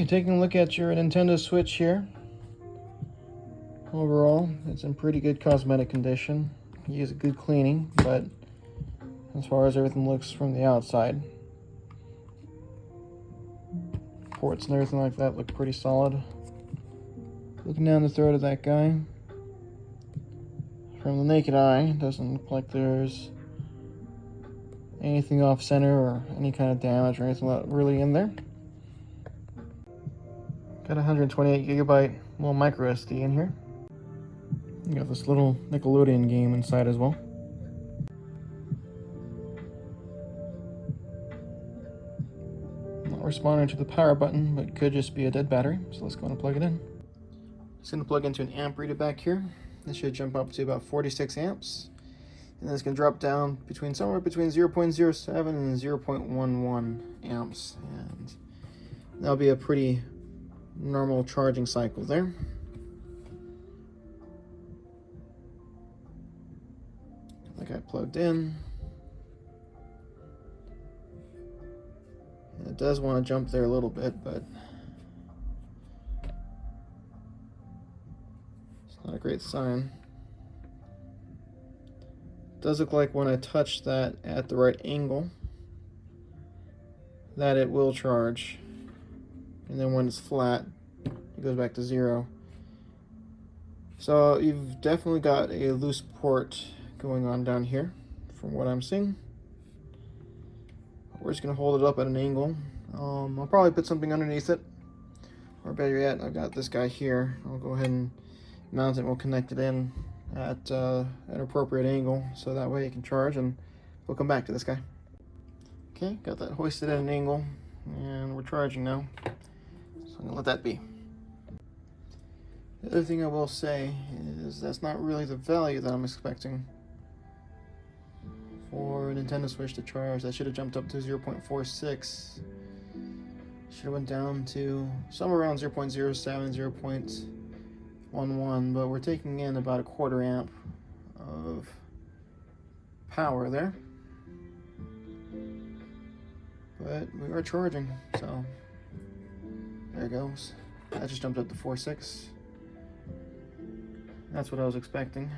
Okay, taking a look at your Nintendo Switch here. Overall, it's in pretty good cosmetic condition. You use a good cleaning, but as far as everything looks from the outside, ports and everything like that look pretty solid. Looking down the throat of that guy, from the naked eye, it doesn't look like there's anything off center or any kind of damage or anything really in there. Got a 128 gigabyte little micro SD in here. You got this little Nickelodeon game inside as well. Not responding to the power button, but could just be a dead battery. So let's go and plug it in. Just going to plug into an amp reader back here. This should jump up to about 46 amps. And then it's going to drop down somewhere between 0.07 and 0.11 amps. And that'll be a pretty normal charging cycle there. Like I plugged in. And it does want to jump there a little bit, but it's not a great sign. It does look like when I touch that at the right angle, that it will charge. And then when it's flat, it goes back to 0. So you've definitely got a loose port going on down here from what I'm seeing. We're just going to hold it up at an angle. I'll probably put something underneath it, or better yet, I've got this guy here. I'll go ahead and mount it and we'll connect it in at an appropriate angle so that way it can charge, and we'll come back to this guy. Okay, got that hoisted at an angle and we're charging now, so I'm going to let that be. The other thing I will say is that's not really the value that I'm expecting for a Nintendo Switch to charge. That should have jumped up to 0.46. Should have went down to somewhere around 0.07, 0.11, but we're taking in about a quarter amp of power there. But we are charging, so there it goes. That just jumped up to 4.6. That's what I was expecting.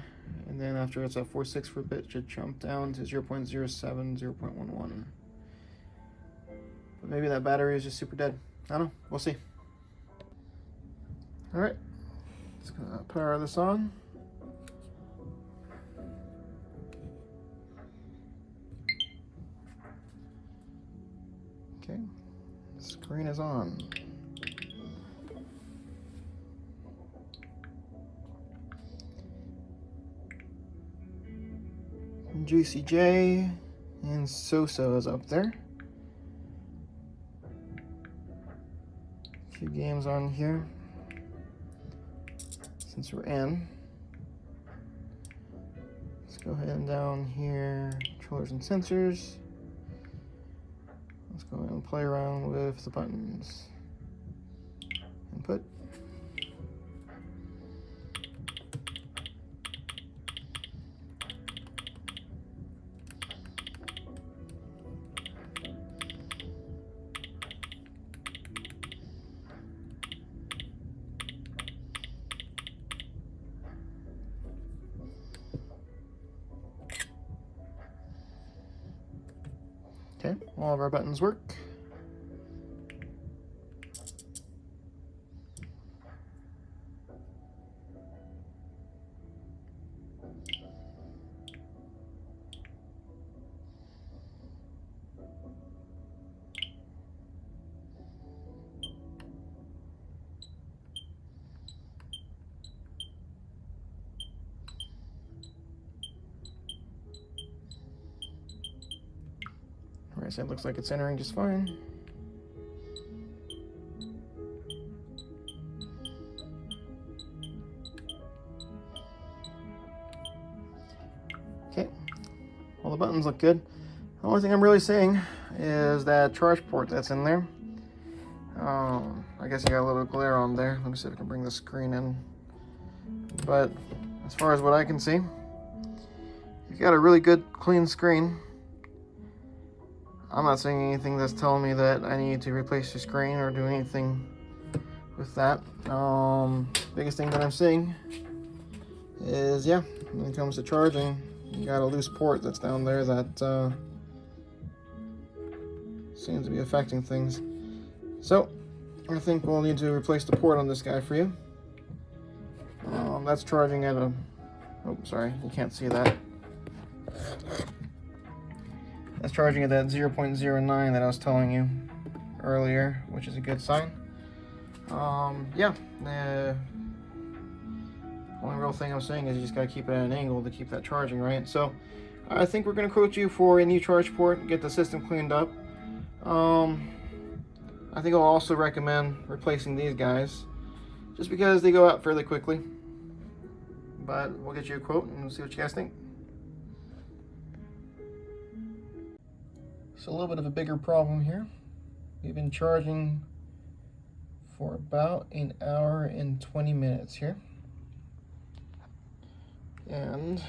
And then after it's at 4.6 for a bit, it should jump down to 0.07, 0.11. But maybe that battery is just super dead. I don't know. We'll see. Alright. Let's go power this on. Okay. The screen is on. Juicy J and So-So is up there. A few games on here since we're in. Let's go ahead and down here, controllers and sensors. Let's go ahead and play around with the buttons. Input. Okay, all of our buttons work. Right side looks like it's entering just fine. Okay, all the buttons look good. The only thing I'm really seeing is that charge port that's in there. I guess you got a little glare on there. Let me see if I can bring the screen in. But as far as what I can see, you've got a really good clean screen. I'm not seeing anything that's telling me that I need to replace the screen or do anything with that. Biggest thing that I'm seeing is, yeah, when it comes to charging, you got a loose port that's down there that seems to be affecting things. So I think we'll need to replace the port on this guy for you. That's charging at a, oh, sorry, you can't see that. That's charging at that 0.09 that I was telling you earlier, which is a good sign. Yeah, the only real thing I'm saying is you just gotta keep it at an angle to keep that charging right. So I think we're gonna quote you for a new charge port, get the system cleaned up. I think I'll also recommend replacing these guys, just because they go out fairly quickly. But we'll get you a quote and see what you guys think. So a little bit of a bigger problem here. We've been charging for about an hour and 20 minutes here. And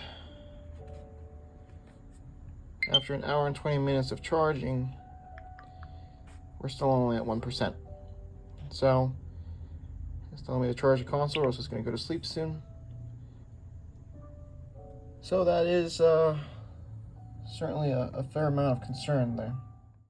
after an hour and 20 minutes of charging, we're still only at 1%. So it's telling me to charge the console, or else it's going to go to sleep soon. So that is certainly a fair amount of concern there.